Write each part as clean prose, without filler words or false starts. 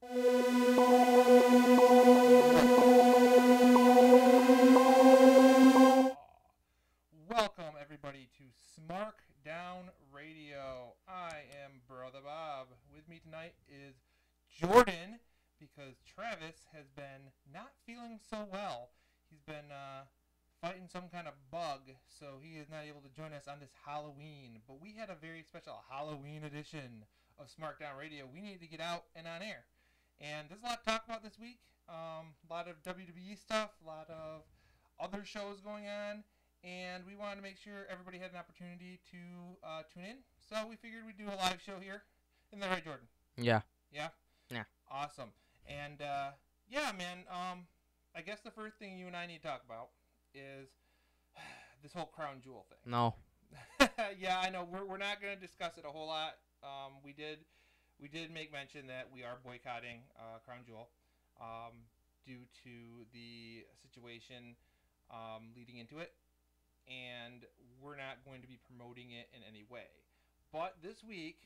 Welcome, everybody, to Smarkdown Radio. I am Brother Bob. With me tonight is Jordan, because Travis has been not feeling so well. He's been fighting some kind of bug, so he is not able to join us on this Halloween. But we had a very special Halloween edition of Smarkdown Radio. We needed to get out and on air. And there's a lot to talk about this week. A lot of WWE stuff, a lot of other shows going on. And we wanted to make sure everybody had an opportunity to tune in. So we figured we'd do a live show here. Isn't that right, Jordan? Yeah. Yeah? Yeah. Awesome. And, yeah, man, I guess the first thing you and I need to talk about is this whole Crown Jewel thing. No. Yeah, I know. We're not going to discuss it a whole lot. We did make mention that we are boycotting Crown Jewel due to the situation leading into it. And we're not going to be promoting it in any way. But this week,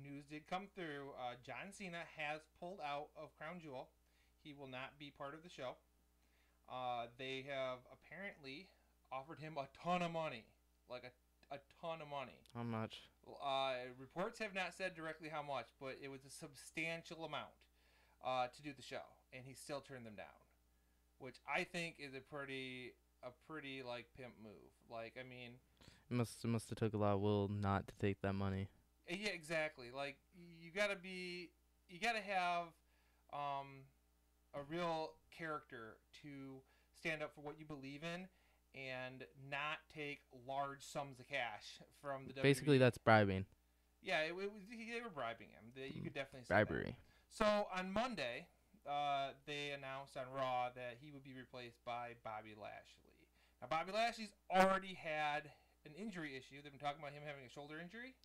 news did come through. John Cena has pulled out of Crown Jewel. He will not be part of the show. They have apparently offered him a ton of money. Like a ton of money. How much? Reports have not said directly how much, but it was a substantial amount to do the show. And he still turned them down. Which I think is a pretty like pimp move. Like, I mean, It must have took a lot of will not to take that money. Yeah, exactly. Like, you gotta have a real character to stand up for what you believe in and not take large sums of cash from the WWE. Basically, that's bribing. Yeah, they were bribing him. You could definitely say Bribery. that. So on Monday, they announced on Raw that he would be replaced by Bobby Lashley. Now, Bobby Lashley's already had an injury issue. They've been talking about him having a shoulder injury,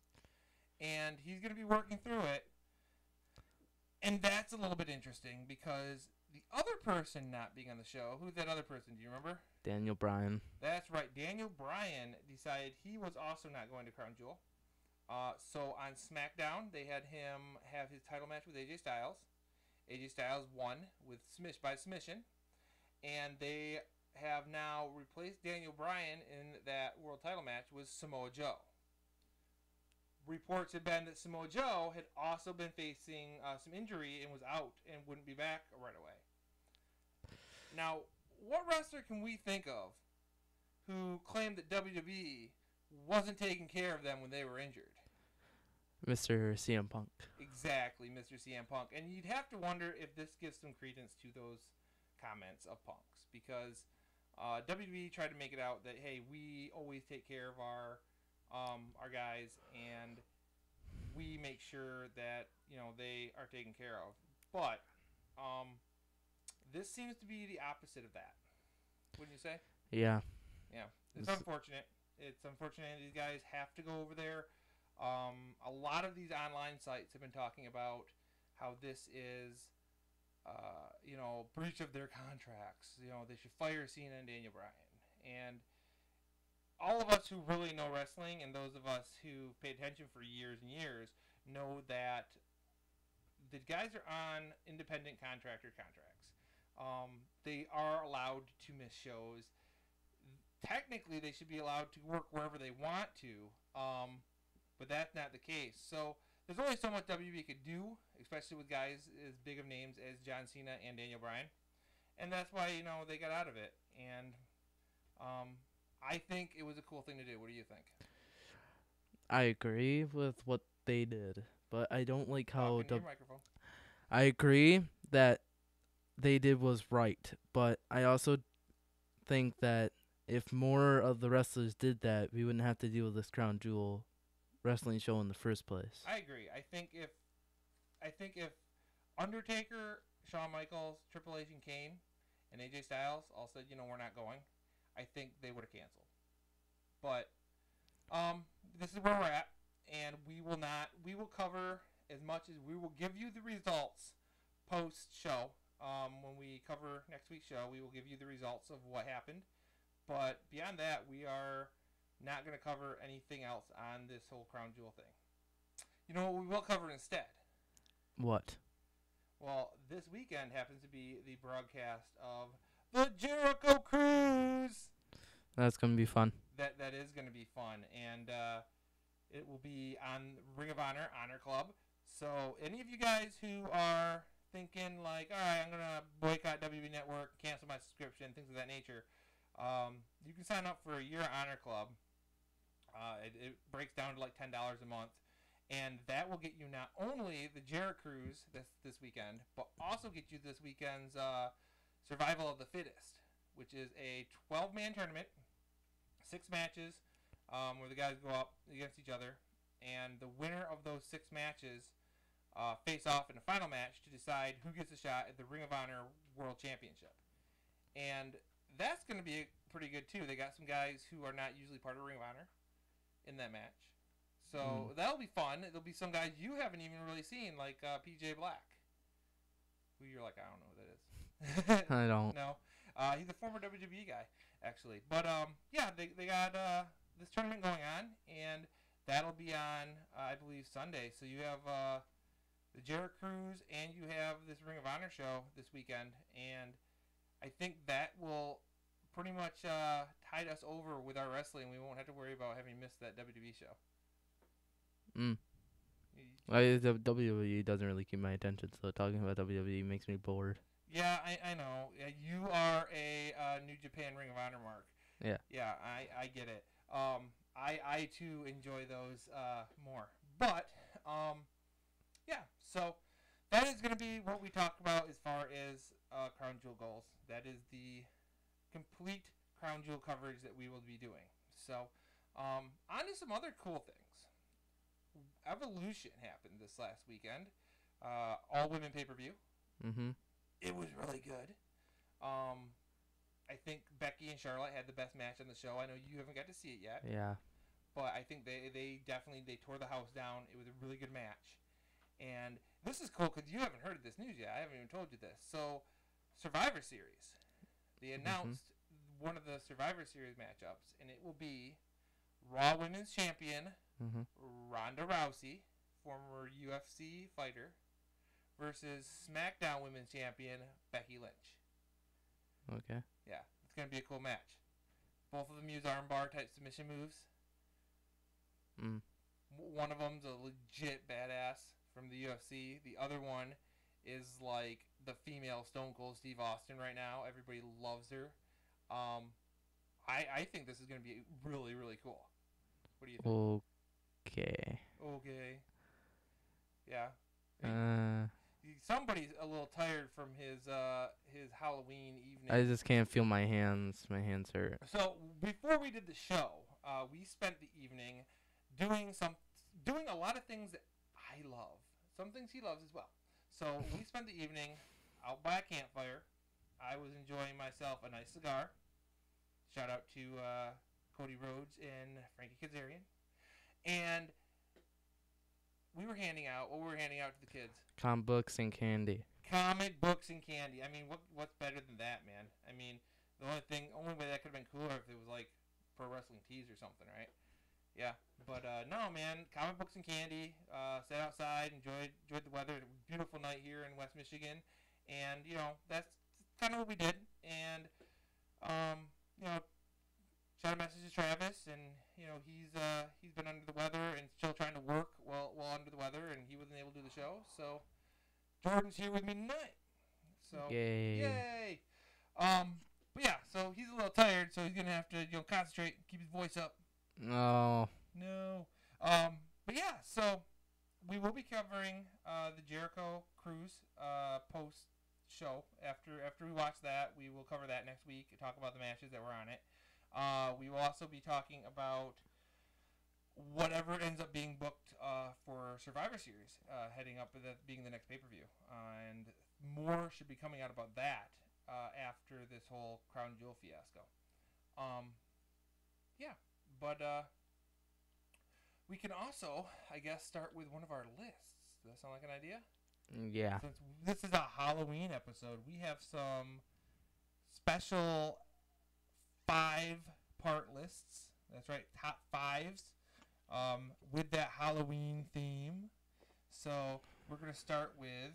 and he's going to be working through it. And that's a little bit interesting because the other person not being on the show, who's that other person? Do you remember? Daniel Bryan. That's right. Daniel Bryan decided he was also not going to Crown Jewel. So on SmackDown, they had him have his title match with AJ Styles. AJ Styles won by submission, and they have now replaced Daniel Bryan in that world title match with Samoa Joe. Reports had been that Samoa Joe had also been facing some injury and was out and wouldn't be back right away. Now, what wrestler can we think of who claimed that WWE wasn't taking care of them when they were injured? Mr. CM Punk. Exactly, Mr. CM Punk. And you'd have to wonder if this gives some credence to those comments of Punk's, because WWE tried to make it out that, hey, we always take care of our guys, and we make sure that, you know, they are taken care of. But this seems to be the opposite of that. Wouldn't you say? Yeah. Yeah. It's unfortunate. It's unfortunate these guys have to go over there. A lot of these online sites have been talking about how this is, breach of their contracts. You know, they should fire Cena and Daniel Bryan. And all of us who really know wrestling, and those of us who pay attention for years and years, know that the guys are on independent contractor contracts. They are allowed to miss shows. Technically, they should be allowed to work wherever they want to, but that's not the case. So there's only so much WWE could do, especially with guys as big of names as John Cena and Daniel Bryan. And that's why, they got out of it. And I think it was a cool thing to do. What do you think? I agree with what they did, but I don't like how... microphone. I agree that they did was right, but I also think that if more of the wrestlers did that, we wouldn't have to deal with this Crown Jewel wrestling show in the first place. I agree. I think if Undertaker, Shawn Michaels, Triple H, and Kane, and AJ Styles all said, we're not going, I think they would have canceled. But this is where we're at, and we will cover as much as we will give you the results post-show. When we cover next week's show, we will give you the results of what happened. But beyond that, we are not going to cover anything else on this whole Crown Jewel thing. You know what we will cover instead? What? Well, this weekend happens to be the broadcast of the Jericho Cruise. That's going to be fun. That is going to be fun, and it will be on Ring of Honor Club. So any of you guys who are thinking like, all right, I'm going to boycott WWE Network, cancel my subscription, things of that nature, you can sign up for a year Honor Club. It breaks down to like $10 a month, and that will get you not only the Jericho Cruise this weekend, but also get you this weekend's Survival of the Fittest, which is a 12-man tournament, 6 matches, where the guys go up against each other, and the winner of those 6 matches face off in the final match to decide who gets a shot at the Ring of Honor World Championship. And that's going to be pretty good, too. They got some guys who are not usually part of Ring of Honor in that match. So that'll be fun. There'll be some guys you haven't even really seen, like PJ Black, who you're like, I don't know who that is. I don't. No. He's a former WWE guy, actually. But, yeah, they got this tournament going on, and that'll be on, I believe, Sunday. So you have the Jericho Cruise, and you have this Ring of Honor show this weekend. And I think that will pretty much tide us over with our wrestling. We won't have to worry about having missed that WWE show. The WWE doesn't really keep my attention, so talking about WWE makes me bored. Yeah, I know. You are a New Japan Ring of Honor mark. Yeah. Yeah, I get it. I too enjoy those more. But, yeah, so that is going to be what we talk about as far as Crown Jewel goals. That is the complete Crown Jewel coverage that we will be doing. So, on to some other cool things. Evolution happened this last weekend. All-women pay-per-view. Mm-hmm. It was really good. I think Becky and Charlotte had the best match on the show. I know you haven't got to see it yet. Yeah. But I think they definitely tore the house down. It was a really good match. And this is cool because you haven't heard of this news yet. I haven't even told you this. So, Survivor Series. They announced one of the Survivor Series matchups, and it will be Raw Women's Champion Ronda Rousey, former UFC fighter, versus SmackDown Women's Champion Becky Lynch. Okay. Yeah, it's going to be a cool match. Both of them use armbar type submission moves. One of them's a legit badass from the UFC. The other one is like the female Stone Cold Steve Austin right now. Everybody loves her. I think this is going to be really, really cool. What do you think? Okay. Yeah. Somebody's a little tired from his Halloween evening. I just can't feel my hands. My hands hurt. So before we did the show, we spent the evening doing a lot of things that I love. Some things he loves as well. So we spent the evening out by a campfire. I was enjoying myself a nice cigar. Shout out to Cody Rhodes and Frankie Kazarian. And we were handing out to the kids. Comic books and candy. Comic books and candy. I mean, what's better than that, man? I mean, the only way that could have been cooler if it was like pro wrestling tees or something, right? Yeah, but no, man. Comic books and candy. Sat outside, enjoyed the weather. It was a beautiful night here in West Michigan, and that's kind of what we did. And shot a message to Travis, and he's been under the weather and still trying to work while under the weather, and he wasn't able to do the show. So Jordan's here with me tonight. So yay! But yeah, so he's a little tired, so he's gonna have to concentrate, keep his voice up. No. But yeah, so we will be covering the Jericho Cruise post show after we watch that. We will cover that next week and talk about the matches that were on it. We will also be talking about whatever ends up being booked for Survivor Series, heading up with being the next pay-per-view. And more should be coming out about that after this whole Crown Jewel fiasco. Yeah, but we can also, I guess, start with one of our lists. Does that sound like an idea? Yeah. Since this is a Halloween episode, we have some special 5-part lists. That's right, top 5s with that Halloween theme. So we're going to start with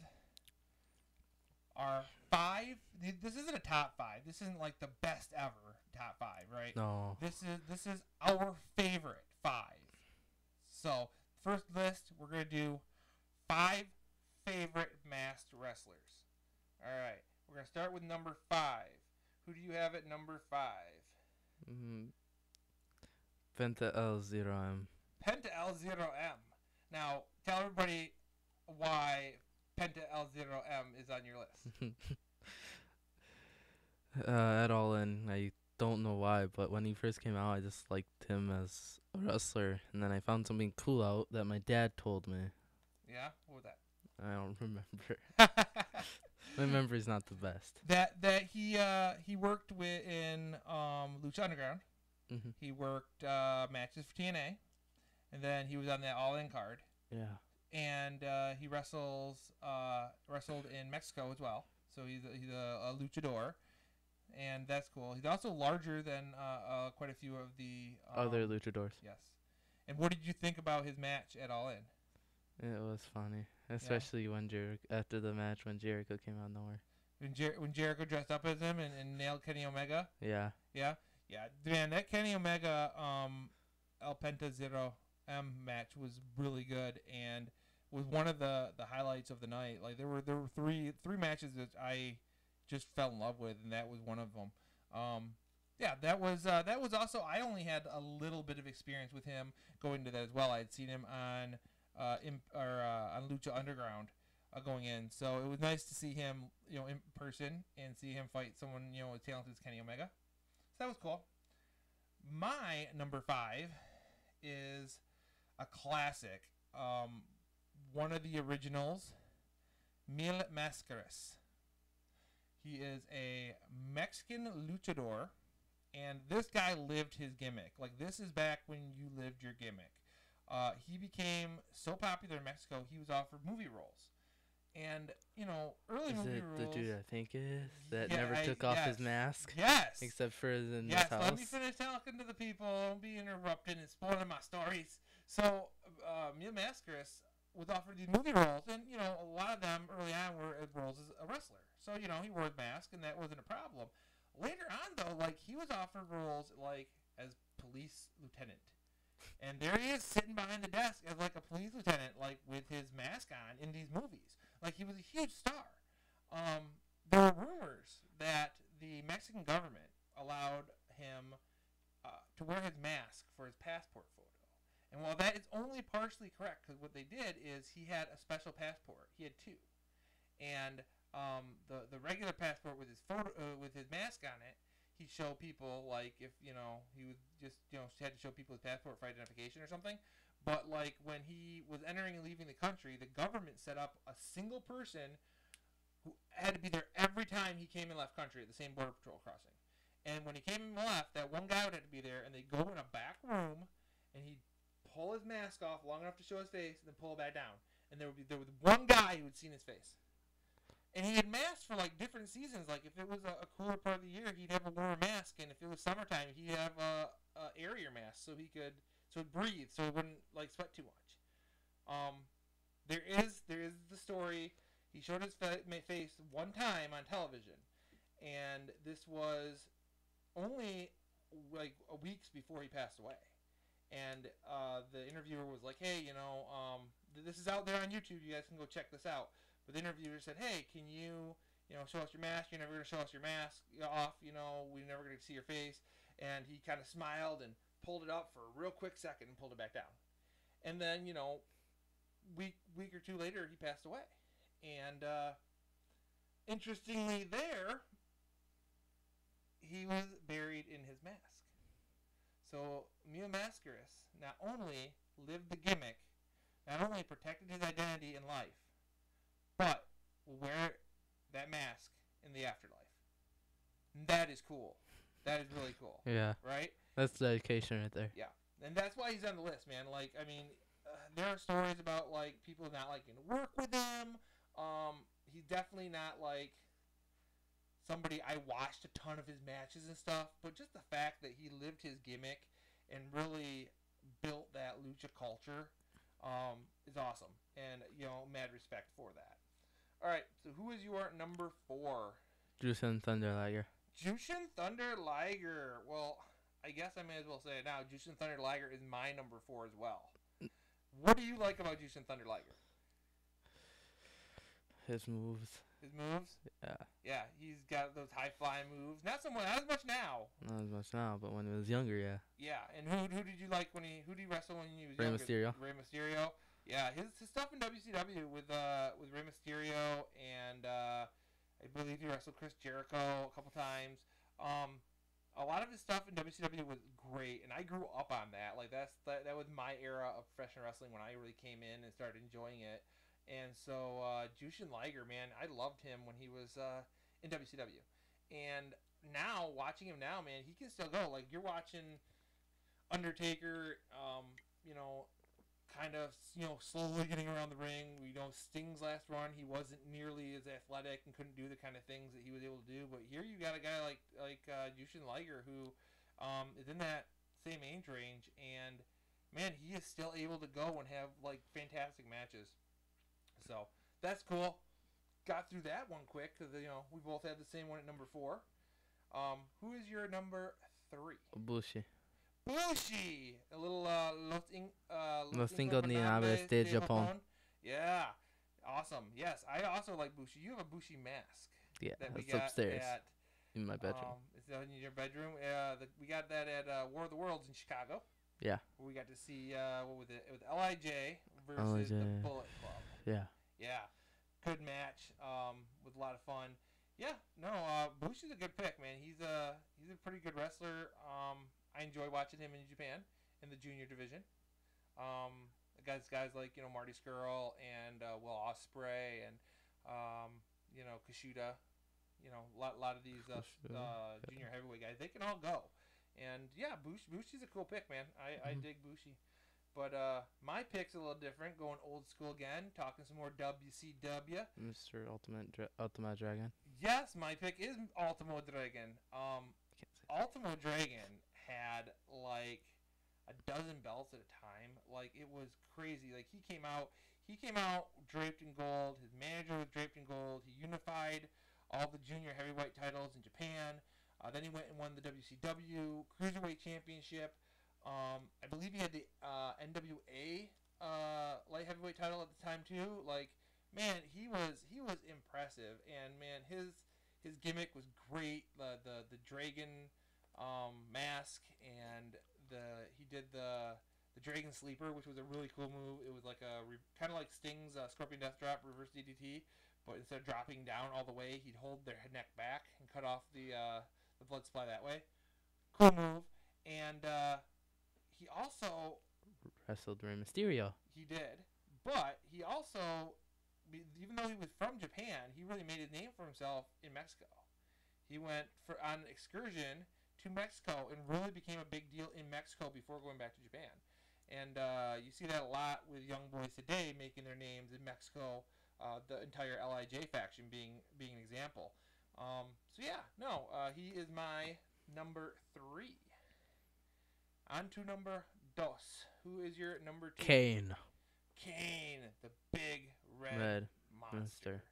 our 5. This isn't a top 5. This isn't like the best ever top 5, right? No. This is our favorite 5. So first list, we're gonna do 5 favorite masked wrestlers. All right, we're gonna start with number 5. Who do you have at number 5? Penta L0M. Penta L0M. Now, tell everybody why Penta L0M is on your list. At All In, I don't know why, but when he first came out, I just liked him as a wrestler, and then I found something cool out that my dad told me. Yeah? What was that? I don't remember. My memory's not the best. That he worked with in Lucha Underground. Mm-hmm. He worked matches for TNA, and then he was on that All In card. Yeah. And he wrestled in Mexico as well. So he's a luchador, and that's cool. He's also larger than quite a few of the other luchadors. Yes. And what did you think about his match at All In? It was funny, especially when after the match when Jericho came out of nowhere. When Jericho dressed up as him and nailed Kenny Omega. Yeah. Yeah. Yeah. Man, that Kenny Omega El Penta Zero M match was really good and was one of the highlights of the night. Like there were three matches that I just fell in love with, and that was one of them. Yeah, that was also. I only had a little bit of experience with him going to that as well. I had seen him on on Lucha Underground going in, so it was nice to see him in person and see him fight someone as talented as Kenny Omega. So that was cool. My number 5 is a classic. One of the originals, Mil Máscaras. He is a Mexican luchador, and this guy lived his gimmick. Like, this is back when you lived your gimmick. He became so popular in Mexico, he was offered movie roles. And, early movie roles... Is it the dude I think it is that never took off his mask? Yes! Except for in his house? Let me finish talking to the people. Don't be interrupting and spoiling my stories. So, Mil Máscaras was offered these movie roles, and, a lot of them early on were roles as a wrestler. So, he wore his mask, and that wasn't a problem. Later on, though, he was offered roles, as police lieutenant. And there he is sitting behind the desk as, a police lieutenant, with his mask on in these movies. He was a huge star. There were rumors that the Mexican government allowed him to wear his mask for his passport photo. And while that is only partially correct, because what they did is he had a special passport. He had 2. And the regular passport with his photo with his mask on it, he'd show people if he was just had to show people his passport for identification or something. But when he was entering and leaving the country, the government set up a single person who had to be there every time he came and left country at the same border patrol crossing. And when he came and left, that one guy would have to be there, and they'd go in a back room, and he'd pull his mask off long enough to show his face, and then pull it back down. And there was one guy who had seen his face. And he had masks for different seasons. If it was a cooler part of the year, he'd have a warmer mask, and if it was summertime, he'd have a airier mask so he could breathe, so he wouldn't sweat too much. There is the story. He showed his face one time on television, and this was only weeks before he passed away. And the interviewer was like, "Hey, this is out there on YouTube. You guys can go check this out." But the interviewer said, "Hey, can you show us your mask? You're never going to show us your mask off. We're never going to see your face." And he kind of smiled and pulled it up for a real quick second and pulled it back down. And then, week or two later, he passed away. And interestingly there, he was buried in his mask. So Mil Máscaras not only lived the gimmick, not only protected his identity in life, but will wear that mask in the afterlife. And that is cool. That is really cool. Yeah. Right? That's dedication right there. Yeah. And that's why he's on the list, man. There are stories about, people not liking to work with him. He's definitely not, somebody I watched a ton of his matches and stuff. But just the fact that he lived his gimmick and really built that lucha culture is awesome. And, mad respect for that. All right. So who is your number 4? Jushin Thunder Liger. Jushin Thunder Liger. Well, I guess I may as well say it now. Jushin Thunder Liger is my number 4 as well. What do you like about Jushin Thunder Liger? His moves. His moves? Yeah. Yeah, he's got those high flying moves. Not as much now. Not as much now, but when he was younger, yeah. Yeah, and who did you like who did you wrestle when he was Rey younger? Mysterio. Rey Mysterio. Yeah, his stuff in WCW with Rey Mysterio, and I believe he wrestled Chris Jericho a couple times. A lot of his stuff in WCW was great, and I grew up on that. Like that was my era of professional wrestling when I really came in and started enjoying it. And so Jushin Liger, man, I loved him when he was in WCW. And now, watching him now, man, he can still go. Like, you're watching Undertaker, kind of, slowly getting around the ring. Sting's last run, he wasn't nearly as athletic and couldn't do the kind of things that he was able to do. But here you got a guy like Jushin Liger who is in that same age range. And, man, he is still able to go and have, like, fantastic matches. So that's cool. Got through that one quick because we both had the same one at number 4. Who is your number 3? Bushi. Bushi, a little Los Ingobernables de Japón. Yeah, awesome. Yes, I also like Bushi. You have a Bushi mask. Yeah, that we it's got upstairs in my bedroom. Is that in your bedroom? We got that at War of the Worlds in Chicago. Yeah. We got to see what was it? It was LIJ versus the Bullet Club. Yeah. Yeah. Good match. Was a lot of fun. Yeah. No. Bushi's a good pick, man. He's a pretty good wrestler. I enjoy watching him in Japan in the junior division. Guys like Marty Scurll and Will Ospreay and Kushida. A lot of these junior heavyweight guys. They can all go. And yeah, Bushi's a cool pick, man. I dig Bushi. But my pick's a little different, going old school again, talking some more WCW. Mr. Ultimo Dragon. Yes, my pick is Ultimo Dragon. Ultimo Dragon had like a dozen belts at a time. Like, it was crazy. Like, he came out draped in gold. His manager was draped in gold. He unified all the junior heavyweight titles in Japan. Then he went and won the WCW Cruiserweight Championship. I believe he had the NWA light heavyweight title at the time too. Like, man, he was impressive, and man, his gimmick was great. The dragon mask, and he did the dragon sleeper, which was a really cool move. It was like kind of like Sting's Scorpion Death Drop reverse DDT, but instead of dropping down all the way, he'd hold their neck back and cut off the blood supply that way. Cool move. And he also wrestled Rey Mysterio. He did, but he also, even though he was from Japan, he really made a name for himself in Mexico. He went on an excursion to Mexico and really became a big deal in Mexico before going back to Japan. And you see that a lot with young boys today making their names in Mexico. The entire LIJ faction being an example. He is my number 3. On to number 2. Who is your number 2? Kane, the big red monster.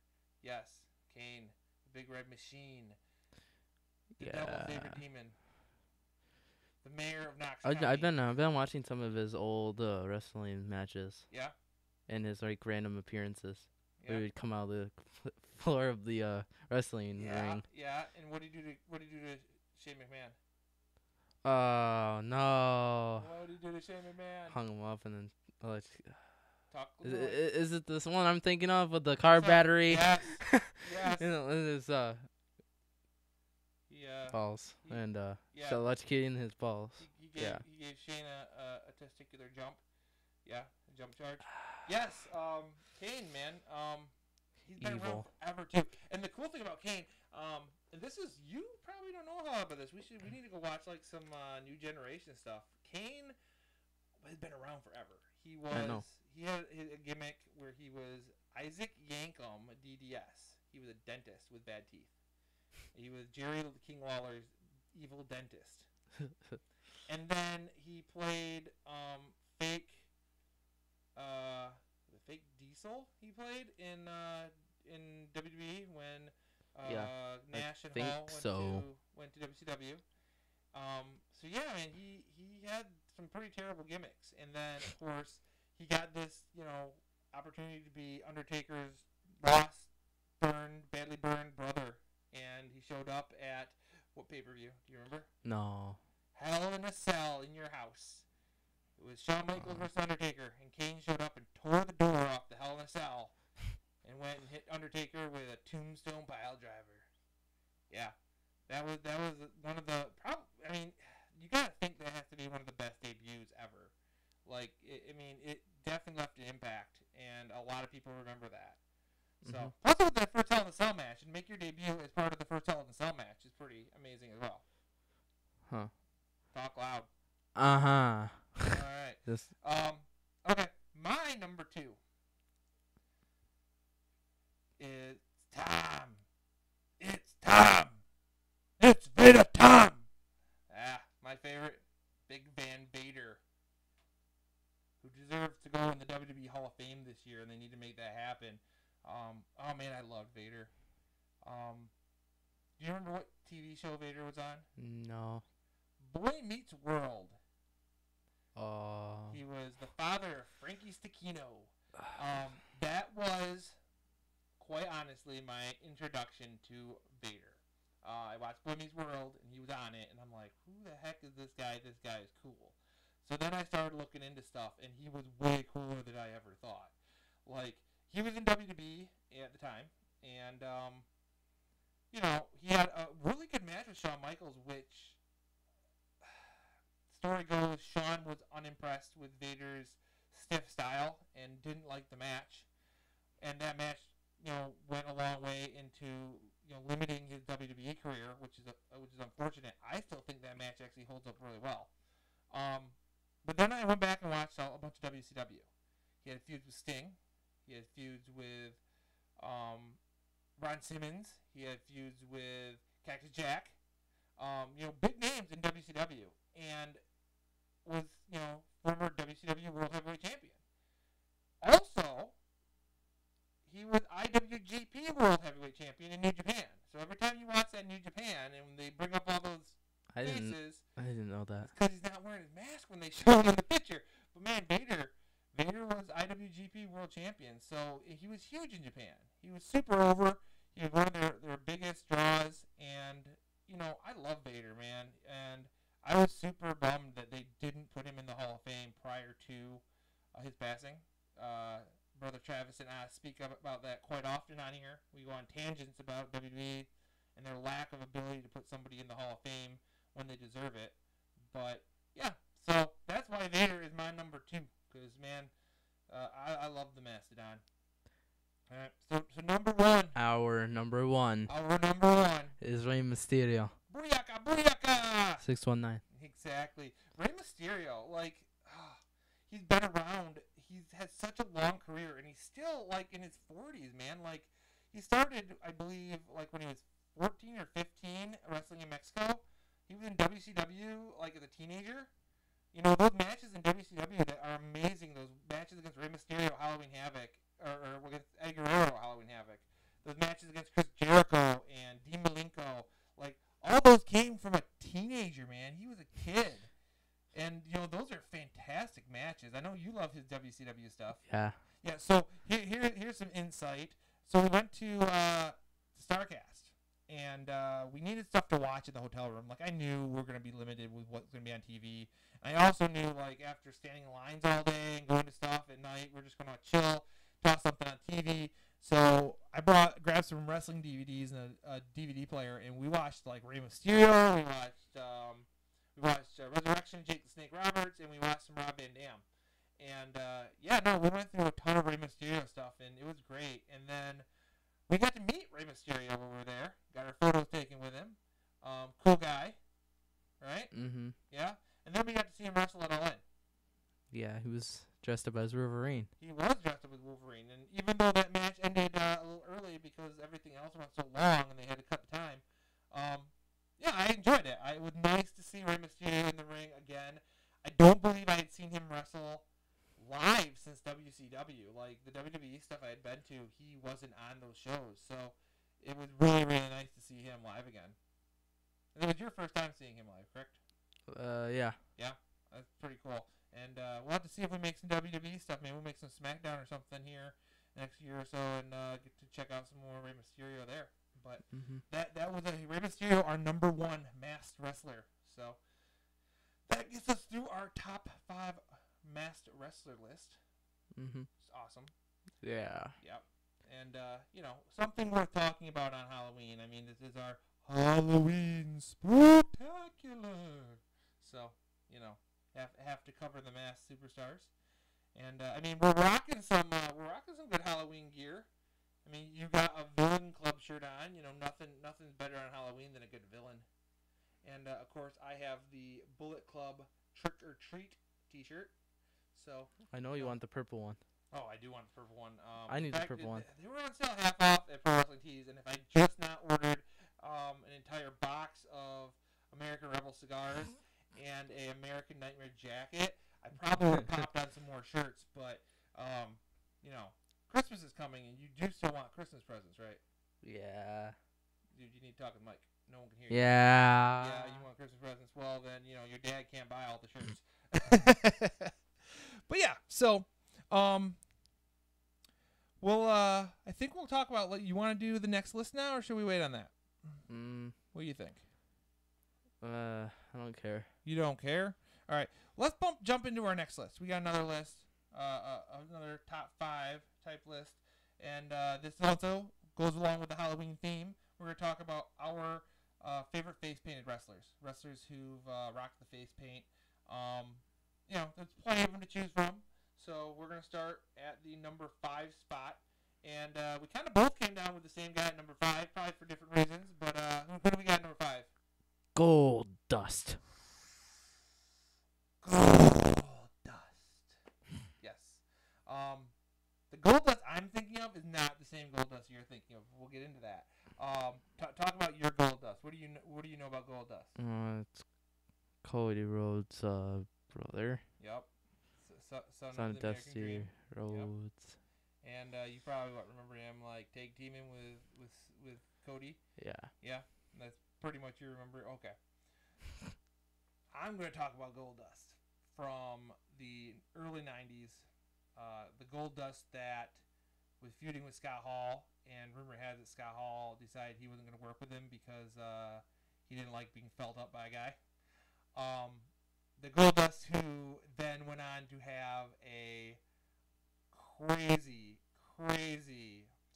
Yes, Kane, the big red machine. The devil's favorite demon. The mayor of Knox County. I've been watching some of his old wrestling matches. Yeah. And his like random appearances. Yeah. Where he would come out of the floor of the wrestling ring. Yeah. And what did he do to Shane McMahon? Oh no! What did he do to Shane McMahon? Hung him up and then. Talk. Is it this one I'm thinking of with the car battery? Yes. Yes. His balls and electrocuting his balls. He gave Shane a testicular jump. Yeah, a jump charge. Yes, Kane, man. He's been around forever too. And the cool thing about Kane, and this is, you probably don't know how about this. We need to go watch like some new generation stuff. Kane has been around forever. He had a gimmick where he was Isaac Yankum, DDS. He was a dentist with bad teeth. He was Jerry King Lawler's evil dentist. And then he played fake Diesel. He played in in WWE when Nash and think Hall went to WCW. So yeah, man, he had some pretty terrible gimmicks, and then of course he got this opportunity to be Undertaker's badly burned brother, and he showed up at what pay-per-view? Do you remember? No. Hell in a Cell in your house. It was Shawn Michaels versus Undertaker, and Kane showed up and tore the door off the Hell in a Cell, and went and hit Undertaker with a tombstone pile driver. Yeah, that was one of the. I mean, you gotta think that has to be one of the best debuts ever. Like, it definitely left an impact, and a lot of people remember that. So, plus with the first Hell in a Cell match, and make your debut as part of the first Hell in a Cell match is pretty amazing as well. Huh. Talk loud. Uh-huh. All right. Okay. My number 2 is time. It's time. It's Vader time. My favorite, Big Van Vader, who deserves to go in the WWE Hall of Fame this year, and they need to make that happen. Oh man, I loved Vader. Do you remember what TV show Vader was on? No. Boy Meets World. Oh. He was the father of Frankie Stechino. That was, quite honestly, my introduction to Vader. I watched Boy Meets World, and he was on it, and I'm like, who the heck is this guy? This guy is cool. So then I started looking into stuff, and he was way cooler than I ever thought. Like, he was in WWE at the time, and, he had a really good match with Shawn Michaels, which, story goes, Shawn was unimpressed with Vader's stiff style and didn't like the match. And that match, went a long way into, limiting his WWE career, which is unfortunate. I still think that match actually holds up really well. But then I went back and watched a bunch of WCW. He had feuds with Sting. He had feuds with Ron Simmons. He had feuds with Cactus Jack. Big names in WCW. And was, former WCW World Heavyweight Champion. Also, he was IWGP World Heavyweight Champion in New Japan. So every time you watch that New Japan, and when they bring up all those faces, I didn't know that. It's because he's not wearing his mask when they show him in the picture. But man, Vader was IWGP World Champion, so he was huge in Japan. He was super over. He was one of their biggest draws, and I love Vader, man. And I was super bummed that they didn't put him in the Hall of Fame prior to his passing. Brother Travis and I speak about that quite often on here. We go on tangents about WWE and their lack of ability to put somebody in the Hall of Fame when they deserve it. But, yeah, so that's why Vader is my number 2. Because, man, I love the Mastodon. All right, so number 1. Our number 1. Our number 1. Is Rey Mysterio. Booyaka, booyaka! 619. Exactly. Rey Mysterio, he's been around. He's had such a long career, and he's still, in his 40s, man. He started, I believe, when he was 14 or 15, wrestling in Mexico. He was in WCW, as a teenager. Those matches in WCW that are amazing, those matches against Rey Mysterio, Halloween Havoc, or against Eddie Guerrero, Halloween Havoc. Those matches against Chris Jericho and Dean Malenko, all those came from a teenager, man. He was a kid. And, those are fantastic matches. I know you love his WCW stuff. Yeah. Yeah, so here's some insight. So we went to Starrcast, and we needed stuff to watch in the hotel room. I knew we were going to be limited with what's going to be on TV. I also knew, after standing in lines all day and going to stuff at night, we're just going to chill, toss something on TV. So I grabbed some wrestling DVDs and a DVD player, and we watched, Rey Mysterio. We watched Resurrection, Jake the Snake Roberts, and we watched some Rob Van Dam. And, we went through a ton of Rey Mysterio stuff, and it was great. And then we got to meet Rey Mysterio when we were there. Got our photos taken with him. Cool guy, right? Mm-hmm. Yeah. And then we got to see him wrestle at All In. Yeah, he was dressed up as Wolverine. He was dressed up as Wolverine. And even though that match ended a little early because everything else went so long and they had to cut the time, I enjoyed it. It was nice to see Rey Mysterio in the ring again. I don't believe I had seen him wrestle live since WCW. The WWE stuff I had been to, he wasn't consistent on those shows. So it was really, really nice to see him live again. And it was your first time seeing him live, correct? Yeah. Yeah, that's pretty cool. And we'll have to see if we make some WWE stuff. Maybe we'll make some Smackdown or something here next year or so, and get to check out some more Rey Mysterio there. But that was Rey Mysterio, our number 1 masked wrestler. So that gets us through our top 5 masked wrestler list. It's awesome. Yeah. Yep. And something worth talking about on Halloween. I mean, this is our Halloween Spooktacular. So have to cover the masked superstars. And I mean, we're rocking some good Halloween gear. I mean, you got a villain club shirt on. Nothing's better on Halloween than a good villain. And of course, I have the Bullet Club Trick or Treat T-shirt. So I know you want the purple one. Oh, I do want the purple one. I need the purple one. They were on sale half off at Pro Wrestling Tees, and if I just not ordered an entire box of American Rebel cigars and a American Nightmare jacket, I probably would have popped on some more shirts. But Christmas is coming, and you do still want Christmas presents, right? Yeah. Dude, you need to talk to Mike. No one can hear you. Yeah. Yeah, you want Christmas presents. Well, then your dad can't buy all the shirts. But yeah, so. I think we'll talk about. You want to do the next list now, or should we wait on that? What do you think? I don't care. You don't care? All right, let's jump into our next list. We got another list, another top 5 type list, and this also goes along with the Halloween theme. We're gonna talk about our favorite face painted wrestlers who've rocked the face paint. There's plenty of them to choose from. So we're going to start at the number 5 spot. And we kind of both came down with the same guy at number 5, probably for different reasons. But who do we got at number 5? Gold Dust. Gold Dust. Yes. The Gold Dust I'm thinking of is not the same Gold Dust you're thinking of. We'll get into that. Talk about your Gold Dust. What do you know about Gold Dust? It's Cody Rhodes' brother. Yep. Son Son of the American Dusty Dream. Rhodes. Yep. And you probably remember him tag teaming with Cody. Yeah. Yeah, that's pretty much you remember. Okay. I'm going to talk about Gold Dust from the early 90s. The Gold Dust that was feuding with Scott Hall, and rumor has it Scott Hall decided he wasn't going to work with him because he didn't like being felt up by a guy. The Goldust who then went on to have a crazy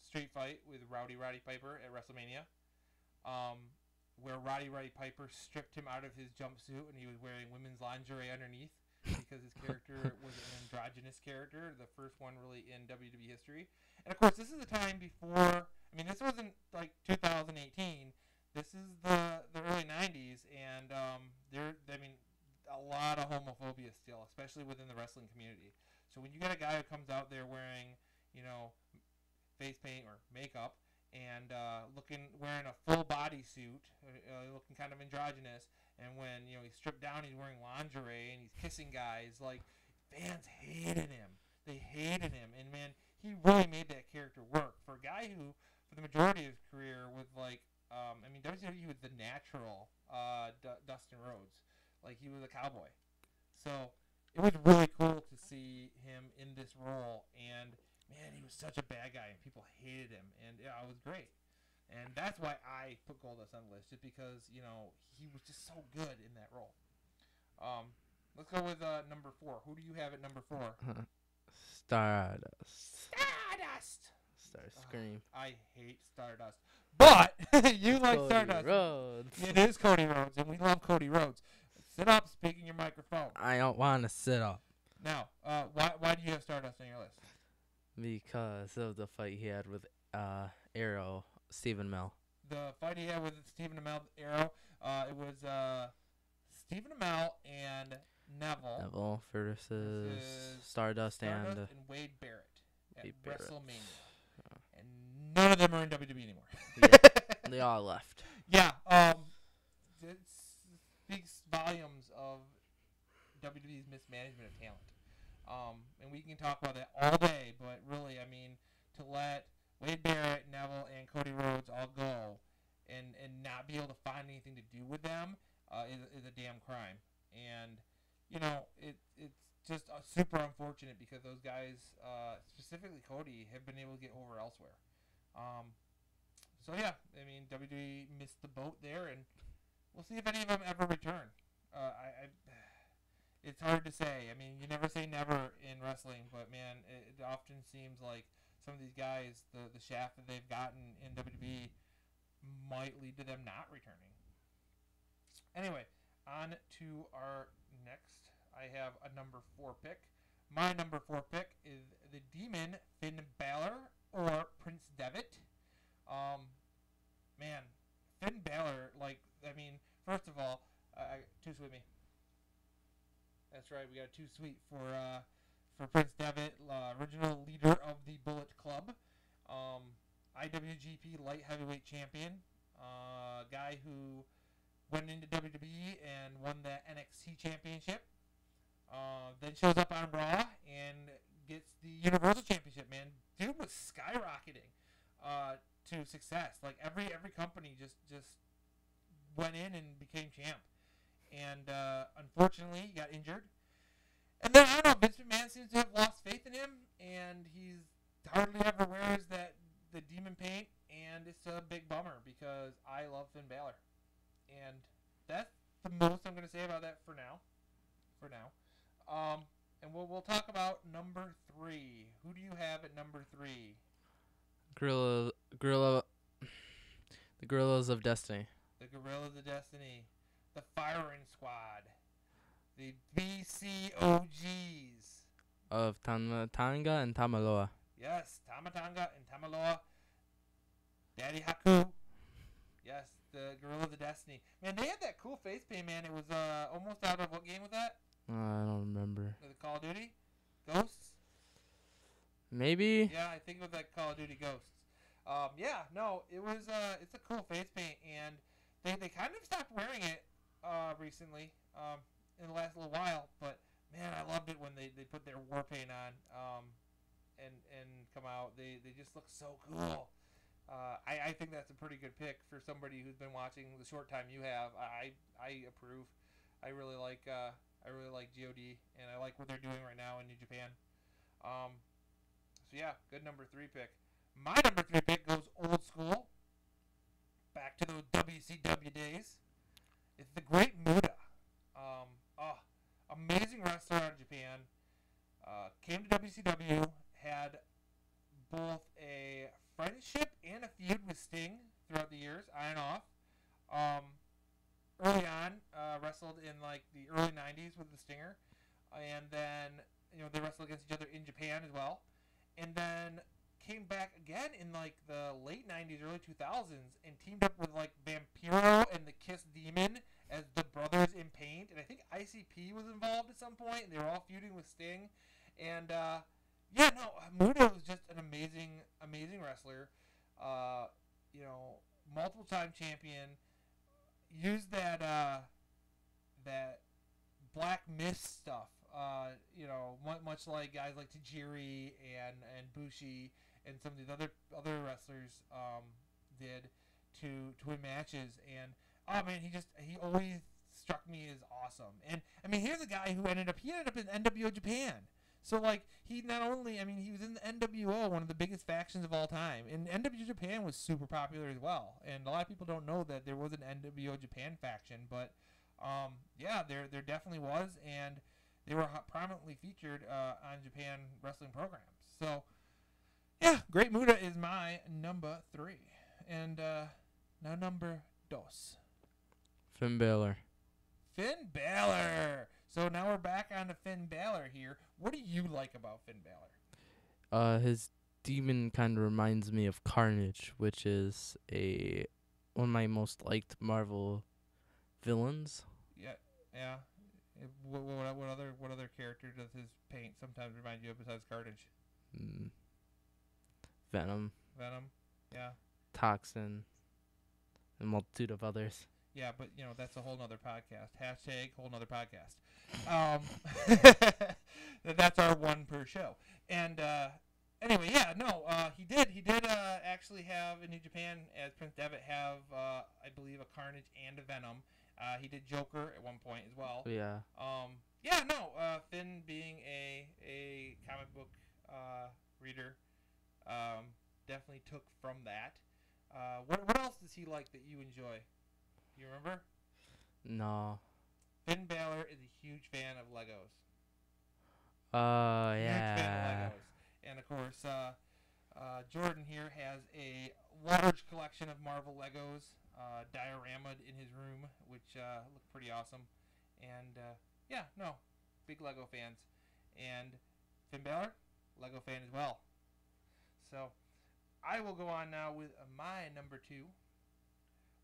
street fight with Roddy Piper at WrestleMania, where Roddy Piper stripped him out of his jumpsuit and he was wearing women's lingerie underneath because his character was an androgynous character, the first one really in WWE history. And of course, this is a time before. I mean, this wasn't like 2018. This is the early 90s, and a lot of homophobia still, especially within the wrestling community. So when you get a guy who comes out there wearing, face paint or makeup and wearing a full body suit, looking kind of androgynous, and when he's stripped down, he's wearing lingerie and he's kissing guys, fans hated him. They hated him, and man, he really made that character work for a guy who, for the majority of his career, was WWE was the natural Dustin Rhodes. He was a cowboy. So it was really cool to see him in this role. And, man, he was such a bad guy, and people hated him. And, yeah, it was great. And that's why I put Goldust on the list, just because, he was just so good in that role. Let's go with number 4. Who do you have at number 4? Stardust. Starscream. I hate Stardust. But you like Cody Stardust. Rhodes. It is Cody Rhodes, and we love Cody Rhodes. Sit up, speak in your microphone. I don't want to sit up. Now, why do you have Stardust on your list? Because of the fight he had with Stephen Amell. The fight he had with Stephen Amell, Arrow, it was Stephen Amell and Neville versus Stardust and Wade Barrett at Barrett. WrestleMania. And none of them are in WWE anymore. Yeah, they all left. Yeah, it speaks volumes of WWE's mismanagement of talent. And we can talk about that all day, but really, to let Wade Barrett, Neville, and Cody Rhodes all go and not be able to find anything to do with them is a damn crime. And, it's just super unfortunate because those guys, specifically Cody, have been able to get over elsewhere. So, yeah, I mean, WWE missed the boat there, and we'll see if any of them ever return. It's hard to say. I mean, you never say never in wrestling, but, man, it often seems like some of these guys, the shaft that they've gotten in WWE might lead to them not returning. Anyway, on to our next. I have a number 4 pick. My number 4 pick is the Demon Finn Balor or Prince Devitt. Man, Finn Balor, first of all, too sweet me. That's right, we got too sweet for Prince Devitt, original leader of the Bullet Club, IWGP Light Heavyweight Champion, guy who went into WWE and won the NXT Championship, then shows up on Raw and gets the Universal Championship, man. Dude was skyrocketing to success. Like, every company just went in and became champ. And unfortunately, he got injured. And then, I don't know, Vince McMahon seems to have lost faith in him, and he's hardly ever wears the demon paint, and it's a big bummer because I love Finn Balor. And that's the most I'm going to say about that for now. And we'll talk about number 3. Who do you have at number 3? The Gorillas of Destiny. The Gorillas of Destiny. The Firing Squad. The BCOGs. Of Tanga and Tamaloa. Yes, Tamatanga and Tamaloa. Daddy Haku. Yes, the Gorillas of Destiny. Man, they had that cool face paint, man. It was almost out of, what game was that? I don't remember. Was it Call of Duty? Ghosts? Maybe? Yeah, I think it was like Call of Duty Ghosts. It was, it's a cool face paint, and they kind of stopped wearing it recently, in the last little while, but man, I loved it when they put their war paint on, and come out. They just look so cool. I think that's a pretty good pick for somebody who's been watching the short time you have. I approve. I really like GOD, and I like what they're doing right now in New Japan. So yeah, good number 3 pick. My number 3 pick goes old school, back to those WCW days. It's the Great Muta. Amazing wrestler out of Japan. Came to WCW, had both a friendship and a feud with Sting throughout the years, on and off. Early on, wrestled in like the early 90s with the Stinger, and then they wrestled against each other in Japan as well, and then came back again in like the late 90s, early 2000s, and teamed up with like Vampiro and the Kiss Demon as the Brothers in Paint, and I think ICP was involved at some point, and they were all feuding with Sting, and Muta was just an amazing wrestler, multiple time champion, used that Black Mist stuff, much like guys like Tajiri and Bushi and some of these other wrestlers did to win matches, and he always struck me as awesome. And I mean, here's a guy who ended up in NWO Japan. So like he was in the NWO, one of the biggest factions of all time, and NWO Japan was super popular as well. And a lot of people don't know that there was an NWO Japan faction, but there definitely was, and they were prominently featured on Japan wrestling programs. So yeah, Great Muta is my number 3, and now number 2. Finn Balor. Finn Balor. So now we're back on to Finn Balor here. What do you like about Finn Balor? His demon kind of reminds me of Carnage, which is one of my most liked Marvel villains. Yeah. What other character does his paint sometimes remind you of besides Carnage? Venom. Yeah. Toxin. And a multitude of others. Yeah, but, that's a whole nother podcast. Hashtag whole nother podcast. That's our one per show. And Anyway, yeah, no, he did actually have in New Japan as Prince Devitt have I believe a Carnage and a Venom. He did Joker at one point as well. Yeah. Finn being a comic book reader, definitely took from that. What else does he like that you enjoy? You remember? No. Finn Balor is a huge fan of Legos. Yeah. Huge fan of Legos. And of course, Jordan here has a large collection of Marvel Legos, dioramaed in his room, which look pretty awesome. And big Lego fans. And Finn Balor, Lego fan as well. So I will go on now with my number 2.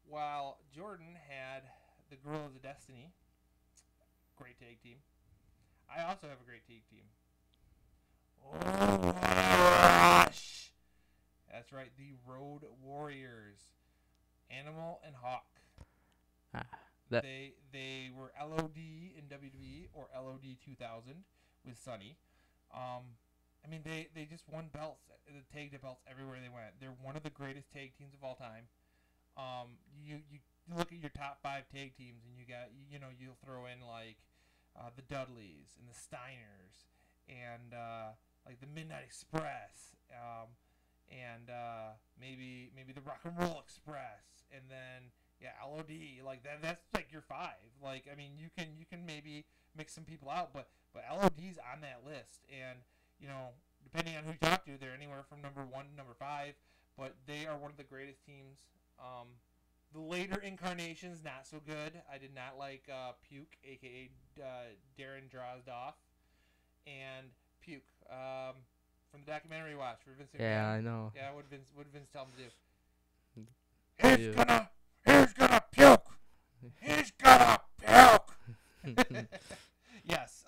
While Jordan had the Guerrillas of Destiny, great tag team. I also have a great tag team. Oh, rush! That's right, the Road Warriors, Animal and Hawk. They were LOD in WWE or LOD 2000 with Sonny. They just won belts, the tag belts everywhere they went. They're one of the greatest tag teams of all time. You look at your top 5 tag teams, and you got you'll throw in like the Dudleys and the Steiners and like the Midnight Express, and maybe the Rock and Roll Express, and then LOD, like that's like your 5. Like you can maybe mix some people out, but LOD's on that list, and depending on who you talk to, they're anywhere from number 1 to number 5, but they are one of the greatest teams. The later incarnations, not so good. I did not like Puke, a.k.a. Darren Drozdoff, and Puke from the documentary we watched for Vince McMahon. Yeah, I know. Yeah, what did Vince tell him to do? He's gonna puke! He's gonna puke! Yes,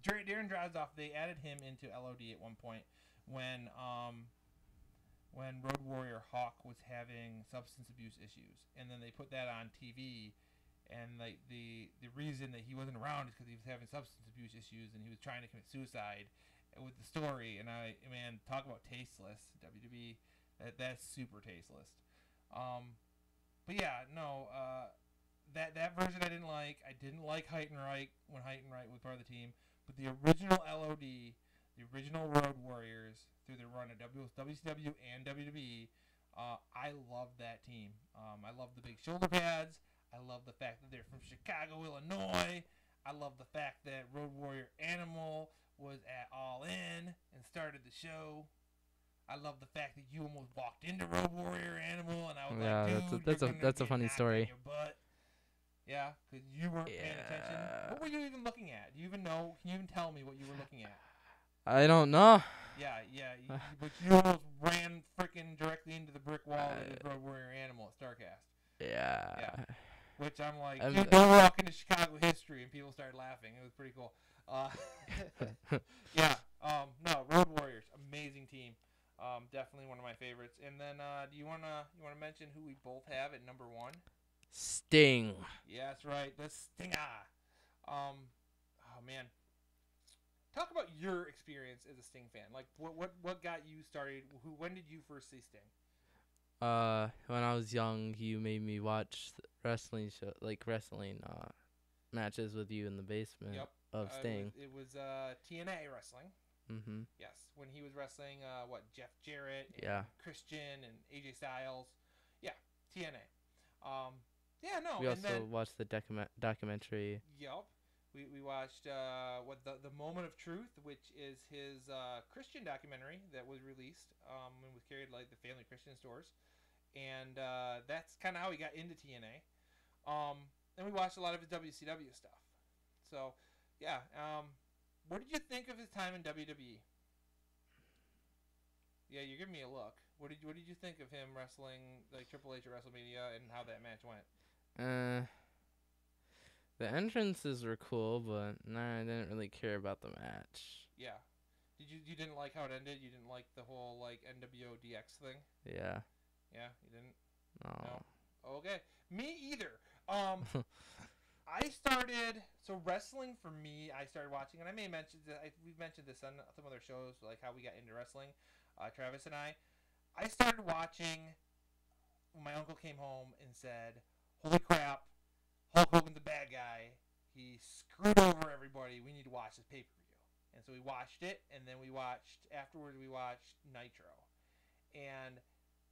Darren Drozdoff, they added him into LOD at one point when Road Warrior Hawk was having substance abuse issues, and then they put that on TV, and like the reason that he wasn't around is because he was having substance abuse issues and he was trying to commit suicide with the story. And talk about tasteless, WWE, that's super tasteless. That version I didn't like. I didn't like Heidenreich when Heidenreich was part of the team, but the original LOD, the original Road Warriors, through their run at WCW and WWE, I love that team. I love the big shoulder pads. I love the fact that they're from Chicago, Illinois. I love the fact that Road Warrior Animal was at All In and started the show. I love the fact that you almost walked into Road Warrior Animal, and I was dude, that's a funny story. Your butt. Yeah, because you weren't paying attention. What were you even looking at? Do you even know? Can you even tell me what you were looking at? I don't know. Yeah, but you almost ran freaking directly into the brick wall that was Road Warrior Animal at Starrcast. Yeah. Which I'm like, dude, don't walk into Chicago history, and people started laughing. It was pretty cool. Road Warriors, amazing team. Definitely one of my favorites. And then, do you wanna mention who we both have at number 1? Sting. Yeah, that's right, the Stinger. Oh man, talk about your experience as a Sting fan. Like, what got you started? When did you first see Sting? When I was young, you made me watch wrestling matches with you in the basement of Sting. It was TNA wrestling. Mm-hmm. Yes, when he was wrestling, Jeff Jarrett, and Christian, and AJ Styles. Yeah, TNA. We also watched the documentary. Yep. We watched the Moment of Truth, which is his Christian documentary that was released and was carried like the Family Christian stores, and that's kind of how he got into TNA. And we watched a lot of his WCW stuff. So what did you think of his time in WWE? Yeah, you're giving me a look. What did you think of him wrestling like Triple H at WrestleMania and how that match went? The entrances were cool, but I didn't really care about the match. Yeah. You didn't like how it ended? You didn't like the whole like NWO DX thing? Yeah. Yeah, you didn't? No. Okay. Me either. I started wrestling for me. I started watching, and I may mention that we've mentioned this on some other shows, like how we got into wrestling. Travis and I started watching when my uncle came home and said, "Holy crap, Hulk Hogan's a bad guy. He screwed over everybody. We need to watch this pay-per-view." And so we watched it, and then afterwards we watched Nitro. And,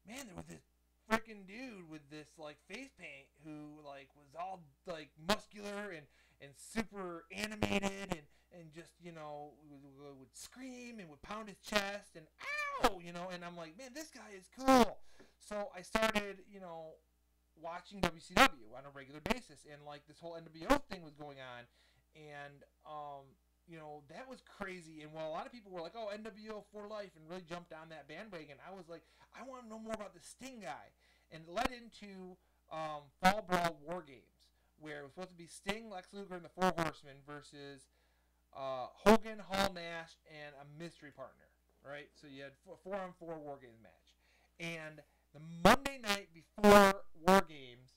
man, there was this freaking dude with this, like, face paint who, like, was all, like, muscular and super animated and just, you know, would scream and would pound his chest and, ow, you know, and I'm like, man, this guy is cool. So I started, you know, watching WCW on a regular basis, and, like, this whole NWO thing was going on, and, you know, that was crazy. And while a lot of people were like, oh, NWO for life, and really jumped on that bandwagon, I was like, I want to know more about the Sting guy. And it led into Fall Brawl War Games, where it was supposed to be Sting, Lex Luger, and the Four Horsemen versus Hogan, Hall, Nash, and a mystery partner, right? So you had a 4-on-4 War Games match. And the Monday night before War Games,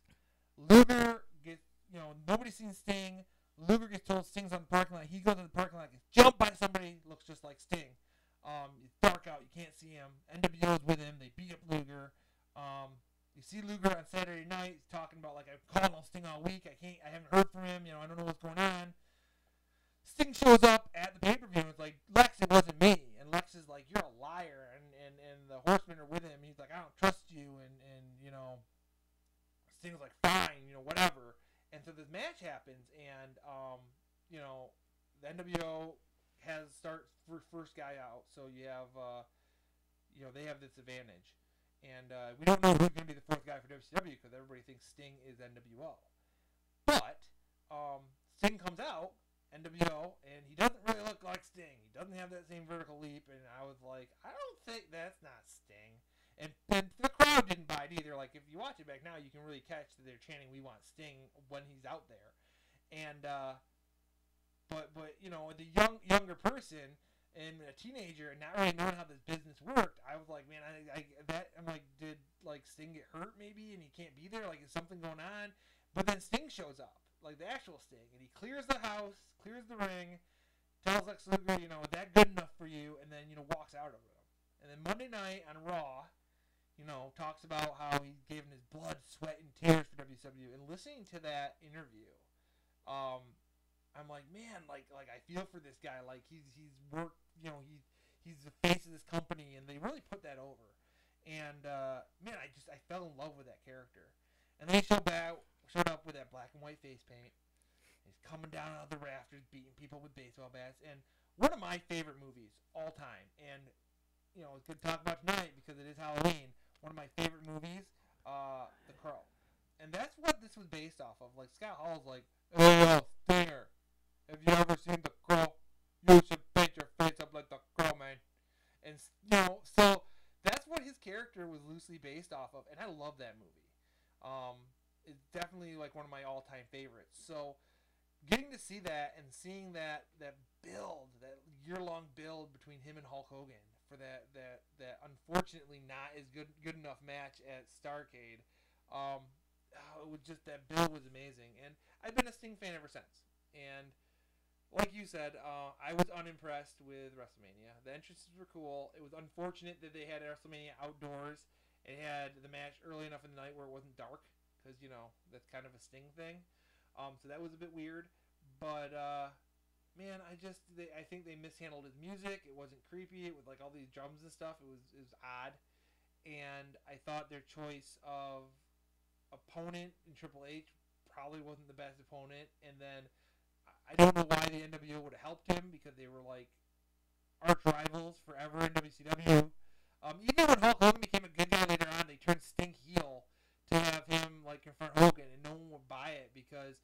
Luger gets, you know, nobody's seen Sting. Luger gets told Sting's on the parking lot. He goes in the parking lot, gets jumped by somebody, looks just like Sting. It's dark out, you can't see him. NWO's with him, they beat up Luger. You see Luger on Saturday night, he's talking about, like, I've called on Sting all week, I haven't heard from him, you know, I don't know what's going on. Sting shows up at the pay-per-view and it's like, Lex, it wasn't me. And Lex is like, you're a liar. And the Horsemen are with him. He's like, I don't trust you. And you know, Sting's like, fine, you know, whatever. And so this match happens, and, you know, the NWO starts first guy out. So you have, you know, they have this advantage. And we don't know who's going to be the fourth guy for WCW because everybody thinks Sting is NWO. But Sting comes out, NWO, and he doesn't really look like Sting. He doesn't have that same vertical leap, and I was like, I don't think that's not Sting. And the crowd didn't buy it either. Like, if you watch it back now, you can really catch that they're chanting, we want Sting, when he's out there. And, but you know, the younger person and a teenager and not really knowing how this business worked, I was like, man, I'm like, did, like, Sting get hurt maybe, and he can't be there? Like, is something going on? But then Sting shows up, like the actual Sting, and he clears the house, clears the ring, tells Lex Luger, you know, is that good enough for you? And then, you know, walks out of it. And then Monday night on Raw, you know, talks about how he gave him his blood, sweat, and tears for WCW. And listening to that interview, I'm like, man, like I feel for this guy. Like, he's worked, you know, he's the face of this company, and they really put that over. And man, I fell in love with that character. And then he showed up with that black and white face paint. He's coming down out of the rafters, beating people with baseball bats. And one of my favorite movies all time. And, you know, it's good to talk about tonight because it is Halloween. One of my favorite movies, The Crow. And that's what this was based off of. Like, Scott Hall's like, hey, Stinger, have you ever seen The Crow? You should paint your face up like The Crow, man. And, you know, so that's what his character was loosely based off of. And I love that movie. It's definitely, like, one of my all-time favorites. So getting to see that and seeing that build, that year-long build between him and Hulk Hogan for that unfortunately not as good enough match at Starrcade, it was just, that build was amazing. And I've been a Sting fan ever since. And like you said, I was unimpressed with WrestleMania. The entrances were cool. It was unfortunate that they had WrestleMania outdoors. It had the match early enough in the night where it wasn't dark, because, you know, that's kind of a Sting thing. So that was a bit weird. But, man, I think they mishandled his music. It wasn't creepy. It was like all these drums and stuff. It was odd. And I thought their choice of opponent in Triple H probably wasn't the best opponent. And then I don't know why the NWO would have helped him, because they were like arch rivals forever in WCW. Even when Hulk Hogan became a good guy later on, they turned Sting heel to have him like confront Hogan, and no one would buy it because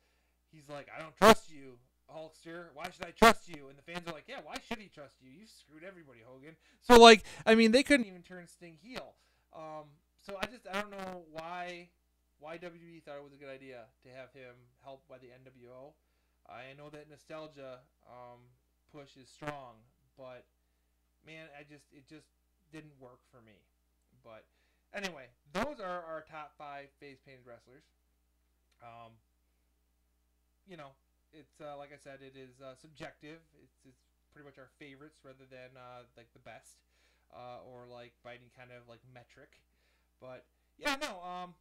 he's like, I don't trust you, Hulkster. Why should I trust you? And the fans are like, yeah, why should he trust you? You screwed everybody, Hogan. So, like, I mean, they couldn't even turn Sting heel. So I don't know why WWE thought it was a good idea to have him helped by the NWO. I know that nostalgia push is strong, but man, it just didn't work for me. But anyway, those are our top 5 face-painted wrestlers. You know, it's like I said, it is subjective. It's pretty much our favorites rather than like the best. or like by any kind of like metric. But yeah, no,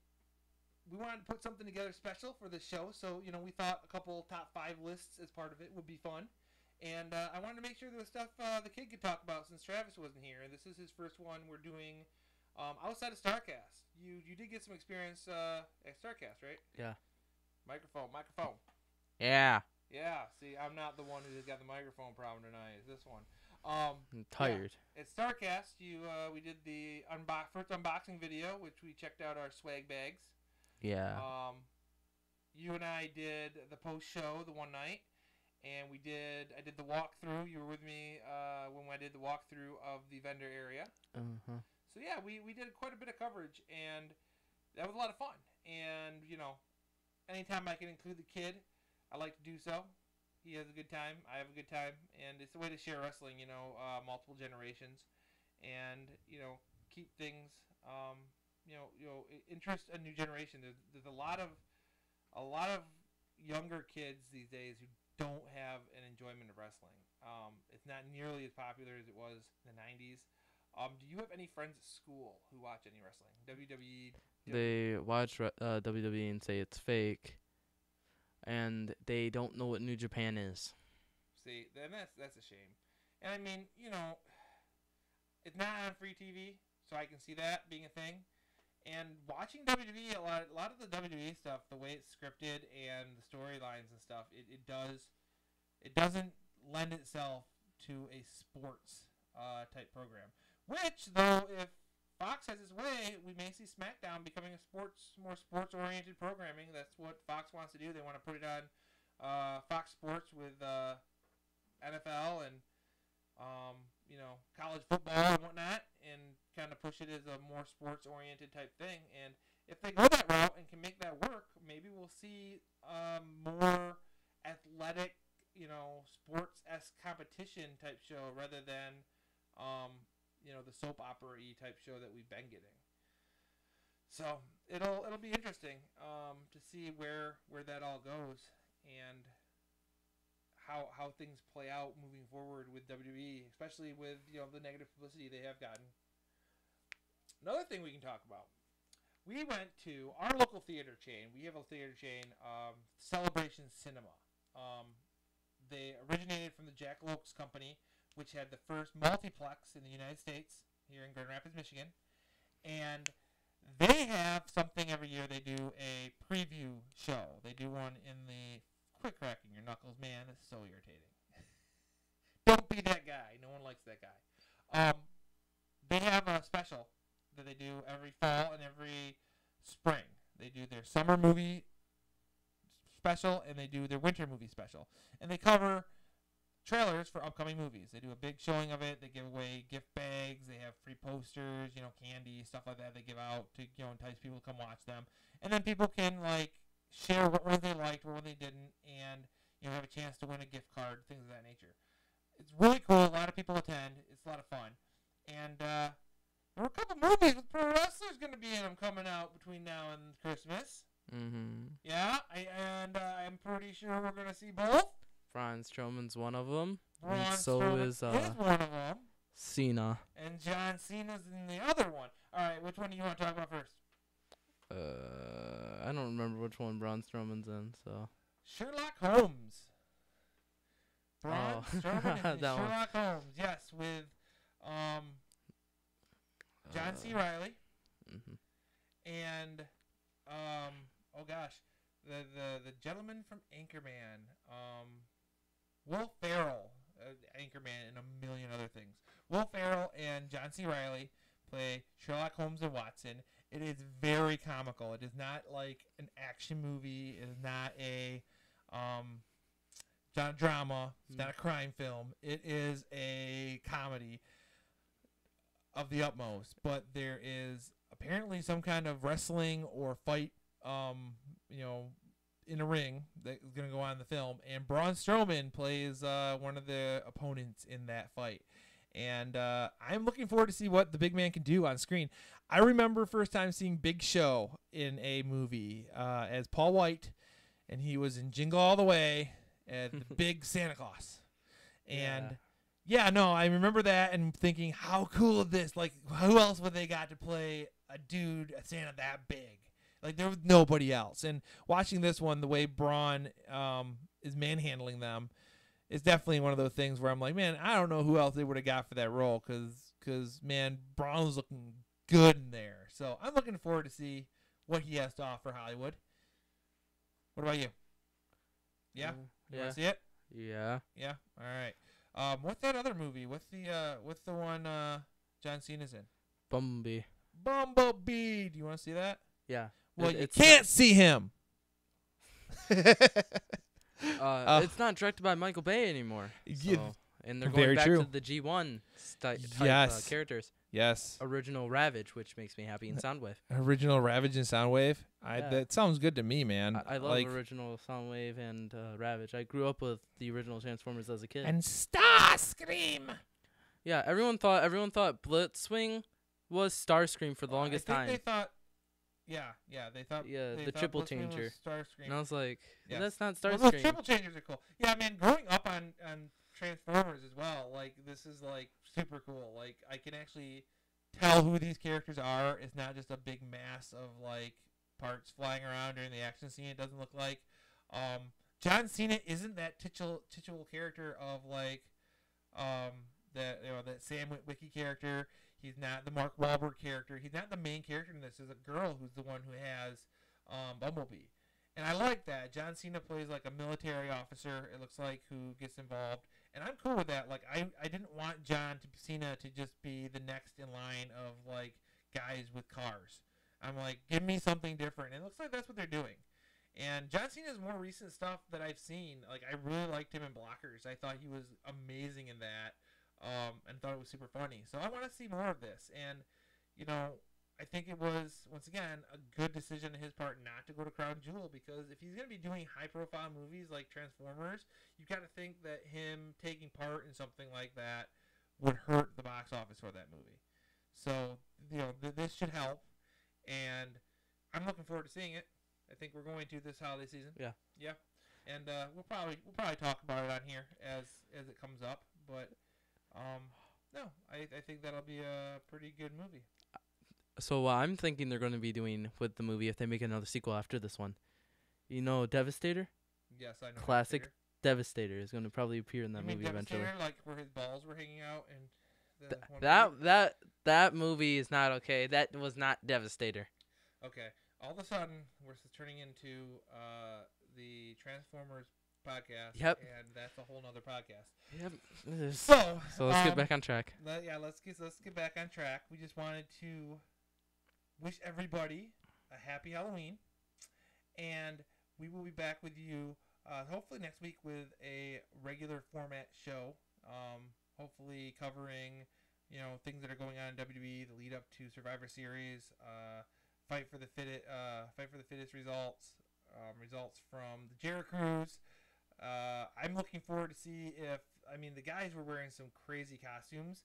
we wanted to put something together special for this show, so we thought a couple top 5 lists as part of it would be fun. And I wanted to make sure there was stuff the kid could talk about since Travis wasn't here. And this is his first one we're doing outside of Starrcast. You did get some experience at Starrcast, right? Yeah. Microphone. Yeah. Yeah. See, I'm not the one who's got the microphone problem tonight. It's this one. I'm tired. Yeah. At Starrcast, we did the first unboxing video, which we checked out our swag bags. Yeah. You and I did the post show the one night. And I did the walkthrough. You were with me when I did the walkthrough of the vendor area. Uh-huh. So, yeah, we did quite a bit of coverage, and that was a lot of fun. And, anytime I can include the kid, I like to do so. He has a good time. I have a good time. And it's a way to share wrestling, multiple generations. And, keep things, interest a new generation. There's a lot of younger kids these days who don't have an enjoyment of wrestling. It's not nearly as popular as it was in the 90s. Do you have any friends at school who watch any wrestling? WWE? They watch WWE and say it's fake, and they don't know what New Japan is. See, then that's a shame. And I mean, it's not on free TV, so I can see that being a thing. And watching WWE, a lot of the WWE stuff, the way it's scripted and the storylines and stuff, it doesn't lend itself to a sports type program. Which, though, if Fox has its way, we may see SmackDown becoming more sports oriented programming. That's what Fox wants to do. They want to put it on Fox Sports with NFL and college football and whatnot, and kind of push it as a more sports-oriented type thing. And if they go that route and can make that work, maybe we'll see more athletic, sports-esque competition type show rather than, the soap opera-y type show that we've been getting. So it'll be interesting to see where that all goes and how things play out moving forward with WWE, especially with the negative publicity they have gotten. Another thing we can talk about. We went to our local theater chain. We have a theater chain, Celebration Cinema. They originated from the Jackalope's Company, which had the first multiplex in the United States here in Grand Rapids, Michigan. And they have something every year. They do a preview show. They do one in the... Quit cracking your knuckles, man. It's so irritating. Don't be that guy. No one likes that guy. They have a special that they do every fall and every spring. They do their summer movie special and they do their winter movie special. And they cover trailers for upcoming movies. They do a big showing of it. They give away gift bags. They have free posters, candy, stuff like that they give out to, entice people to come watch them. And then people can, share what they liked, what they didn't, and have a chance to win a gift card, things of that nature. It's really cool. A lot of people attend. It's a lot of fun. And there are a couple movies with pro wrestlers going to be in them coming out between now and Christmas. Mm-hmm. Yeah, I'm pretty sure we're going to see both. Braun Strowman's one of them. Braun and so Strowman is one of them. Cena. And John Cena's in the other one. All right, which one do you want to talk about first? I don't remember which one Braun Strowman's in, so. Sherlock Holmes. Braun Strowman in That Sherlock Holmes, yes, with John C. Reilly. Mm-hmm. And the gentleman from Anchorman, Will Ferrell, Anchorman, and a million other things. Will Ferrell and John C. Reilly play Sherlock Holmes and Watson. It is very comical. It is not like an action movie. It is not a drama. It's not a crime film. It is a comedy of the utmost. But there is apparently some kind of wrestling or fight, in a ring that is going to go on in the film. And Braun Strowman plays one of the opponents in that fight. And I'm looking forward to see what the big man can do on screen. I remember first time seeing Big Show in a movie as Paul White, and he was in Jingle All the Way as the big Santa Claus. And Yeah, no, I remember that and thinking, how cool is this? Like, who else would they got to play a dude, a Santa that big? Like, there was nobody else. And watching this one, the way Braun is manhandling them is definitely one of those things where I'm like, man, I don't know who else they would have got for that role because, man, Braun was looking good in there. So I'm looking forward to see what he has to offer Hollywood. What about you? Yeah? You want to see it? Yeah. Yeah? All right. What's that other movie? What's the one John Cena's in? Bumblebee. Bumblebee. Do you want to see that? Yeah. Well, you can't see him. It's not directed by Michael Bay anymore. So, and they're going very back true. to the G1 type characters. Yes. Original Ravage, which makes me happy, and Soundwave. Original Ravage and Soundwave. Yeah. That sounds good to me, man. I love original Soundwave and Ravage. I grew up with the original Transformers as a kid. And Starscream. Yeah, everyone thought Blitzwing was Starscream for the longest time. They thought. Yeah, they thought. Yeah, they the thought triple Blitzwing changer. was Starscream. And I was like, Yes. that's not Starscream. Well, those triple changers are cool. Yeah, man, growing up on Transformers as well, like, this is, like, super cool. Like, I can actually tell who these characters are. It's not just a big mass of, like, parts flying around during the action scene. It doesn't look like. John Cena isn't that titular character of, like, that Sam Witwicky character. He's not the Mark Wahlberg character. He's not the main character in this. There's a girl who's the one who has Bumblebee. And I like that. John Cena plays like a military officer, it looks like, who gets involved. And I'm cool with that. Like, I didn't want Cena to just be the next in line of, like, guys with cars. I'm like, give me something different. And it looks like that's what they're doing. And John Cena's more recent stuff that I've seen, like, I really liked him in Blockers. I thought he was amazing in that, and thought it was super funny. So I want to see more of this. And, you know, I think it was, once again, a good decision on his part not to go to Crown Jewel, because if he's going to be doing high-profile movies like Transformers, you've got to think that him taking part in something like that would hurt the box office for that movie. So, you know, this should help, and I'm looking forward to seeing it. I think we're going to this holiday season. Yeah. Yeah. And we'll probably talk about it on here as it comes up, but no, I think that'll be a pretty good movie. So I'm thinking they're going to be doing with the movie, if they make another sequel after this one. You know Devastator? Yes, I know. Classic Devastator is going to probably appear in that movie eventually. Like where his balls were hanging out and that movie is not okay. That was not Devastator. Okay. All of a sudden, we're turning into the Transformers podcast. Yep. And that's a whole nother podcast. Yep. So let's get back on track. Let's get back on track. We just wanted to wish everybody a happy Halloween, and we will be back with you hopefully next week with a regular format show. Hopefully covering, you know, things that are going on in WWE, the lead up to Survivor Series, Fight for the Fittest results from the Jericho Cruise. I'm looking forward to see if, the guys were wearing some crazy costumes,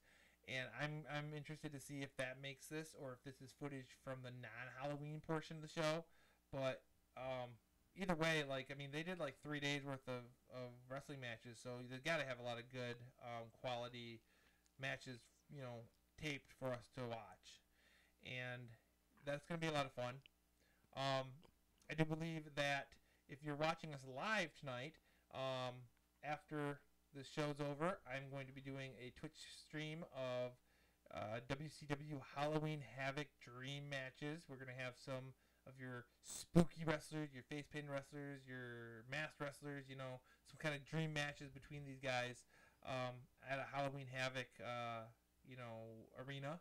and I'm interested to see if that makes this, or if this is footage from the non-Halloween portion of the show. But either way, they did like 3 days worth of wrestling matches, so they've got to have a lot of good quality matches, you know, taped for us to watch, and that's going to be a lot of fun. I do believe that if you're watching us live tonight, after the show's over, I'm going to be doing a Twitch stream of WCW Halloween Havoc Dream matches. We're going to have some of your spooky wrestlers, your face paint wrestlers, your masked wrestlers, you know, some kind of dream matches between these guys at a Halloween Havoc, arena.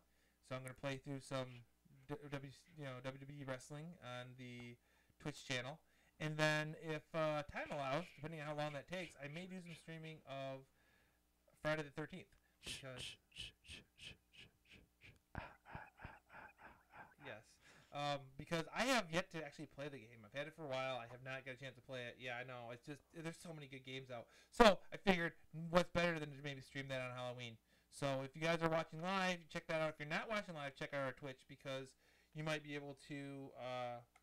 So I'm going to play through some WWE wrestling on the Twitch channel. And then if time allows, depending on how long that takes, I may do some streaming of Friday the 13th. Because I have yet to actually play the game. I've had it for a while. I have not got a chance to play it. Yeah, I know. It's just, there's so many good games out. So I figured, what's better than to maybe stream that on Halloween? So if you guys are watching live, check that out. If you're not watching live, check out our Twitch, because you might be able to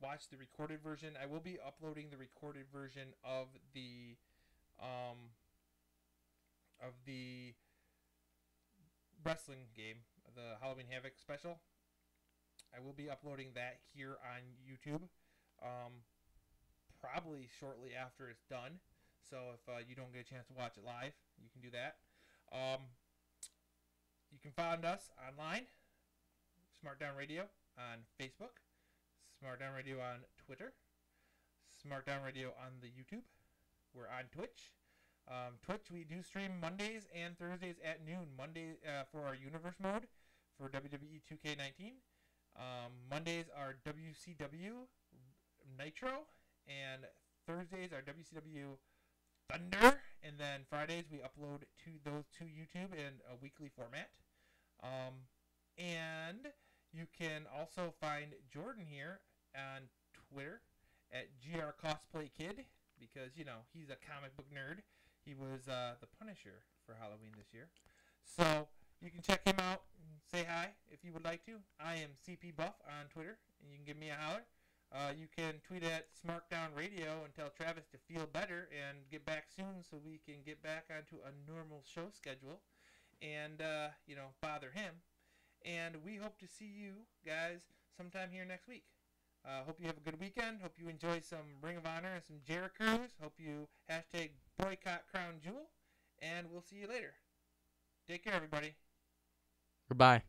watch the recorded version. I will be uploading the recorded version of the wrestling game, the Halloween Havoc special. I will be uploading that here on YouTube, probably shortly after it's done. So if you don't get a chance to watch it live, you can do that. You can find us online, Smarkdown Radio on Facebook, Smarkdown Radio on Twitter, Smarkdown Radio on the YouTube. We're on Twitch. Twitch, we do stream Mondays and Thursdays at noon. Monday for our Universe mode for WWE 2K19. Mondays are WCW Nitro, and Thursdays are WCW Thunder, and then Fridays we upload to those to YouTube in a weekly format. And you can also find Jordan here on Twitter at GR Cosplay Kid, because, you know, he's a comic book nerd. He was the Punisher for Halloween this year. So you can check him out and say hi if you would like to. I am CP Buff on Twitter, and you can give me a holler. You can tweet at Smarkdown Radio and tell Travis to feel better and get back soon so we can get back onto a normal show schedule and, bother him. And we hope to see you guys sometime here next week. Hope you have a good weekend. Hope you enjoy some Ring of Honor and some Jericho Cruise. Hope you hashtag boycott Crown Jewel. And we'll see you later. Take care, everybody. Goodbye.